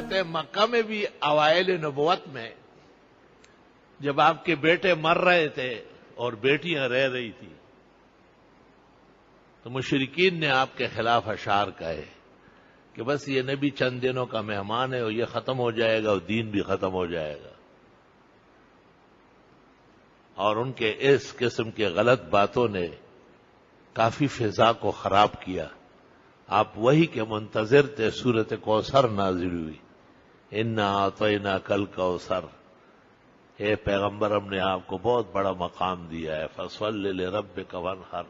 کہتے ہیں مکہ میں بھی اوائل نبوت میں جب آپ کے بیٹے مر رہے تھے اور بیٹیاں رہ رہی تھی تو مشرکین نے آپ کے خلاف اشعار کہے کہ بس یہ نبی چند دنوں کا مہمان ہے اور یہ ختم ہو جائے گا اور دین بھی ختم ہو جائے گا. اور ان کے اس قسم کے غلط باتوں نے کافی فضا کو خراب کیا. آپ وہی کے منتظر تھے. سورۃ کوثر نازل ہوئی، انا اعطیناک الکوثر. اے پیغمبر، ہم نے آپ کو بہت بڑا مقام دیا ہے، فصل لربک وانحر.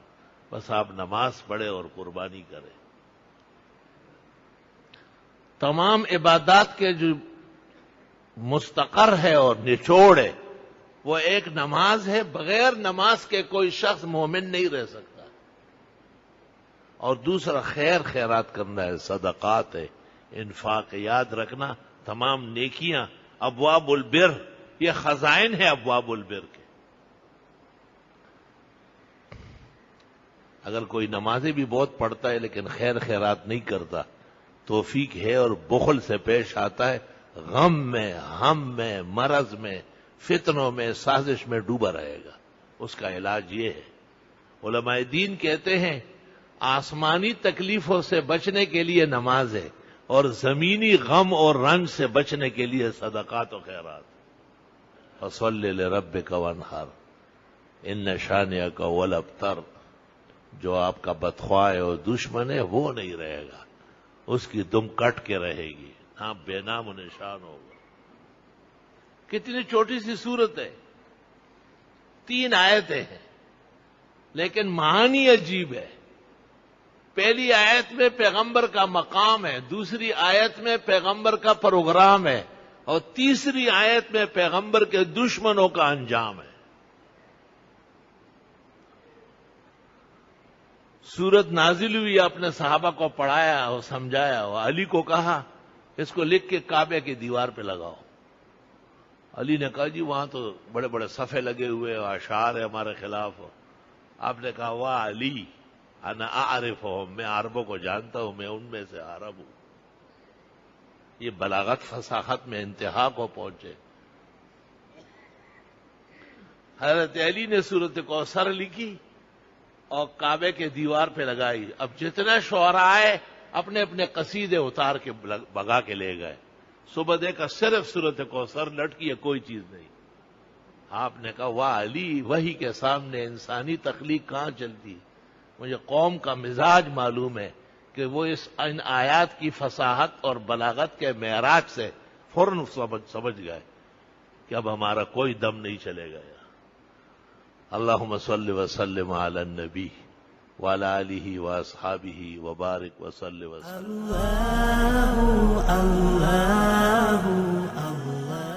بس آپ نماز پڑھیں اور قربانی کریں. تمام عبادات کے جو مستقر ہے اور نچوڑ ہے وہ ایک نماز ہے. بغیر نماز کے کوئی شخص مومن نہیں رہ سکتا. اور دوسرا خیرات کرنا ہے، صدقات ہے، انفاق. یاد رکھنا تمام نیکیاں ابواب البر، یہ خزائن ہے ابواب البر کے. اگر کوئی نمازیں بھی بہت پڑھتا ہے لیکن خیرات نہیں کرتا، توفیق ہے اور بخل سے پیش آتا ہے، غم میں، ہم میں، مرض میں، فتنوں میں، سازش میں ڈوبا رہے گا. اس کا علاج یہ ہے. علماء دین کہتے ہیں آسمانی تکلیفوں سے بچنے کے لیے نماز ہے اور زمینی غم اور رنج سے بچنے کے لیے صدقات و خیرات. فصل لربک وانحر ان شانئک هو الابتر. جو آپ کا بدخواہ ہے اور دشمن ہے وہ نہیں رہے گا، اس کی دم کٹ کے رہے گی، نام بے نام و نشان ہوگا. کتنی چھوٹی سی صورت ہے، 3 آیتیں ہیں لیکن معانی عجیب ہے. پہلی آیت میں پیغمبر کا مقام ہے، دوسری آیت میں پیغمبر کا پروگرام ہے، اور تیسری آیت میں پیغمبر کے دشمنوں کا انجام ہے. سورت نازل ہوئی، اپنے صحابہ کو پڑھایا اور سمجھایا اور علی کو کہا اس کو لکھ کے کعبے کی دیوار پہ لگاؤ. علی نے کہا جی وہاں تو بڑے بڑے صفحے لگے ہوئے اور اشعار ہے ہمارے خلاف. آپ نے کہا واہ علی انا اعرفہم، میں عربوں کو جانتا ہوں، میں ان میں سے عرب ہوں. یہ بلاغت فصاحت میں انتہا کو پہنچے. حضرت علی نے سورۃ کوثر لکھی اور کعبے کے دیوار پہ لگائی. اب جتنے شعراء آئے اپنے اپنے قصیدے اتار کے بگا کے لے گئے. صبح دیکھا صرف سورۃ کوثر لٹکی ہے، کوئی چیز نہیں. آپ نے کہا واہ علی، وحی کے سامنے انسانی تخلیق کہاں چلتی. مجھے قوم کا مزاج معلوم ہے کہ وہ ان آیات کی فصاحت اور بلاغت کے معراج سے فوراً سمجھ گئے کہ اب ہمارا کوئی دم نہیں چلے گا. اللہم صل وسلم علی النبی وعلی آلہ واصحابہ وبارک وسلم. اللہ اللہ اللہ.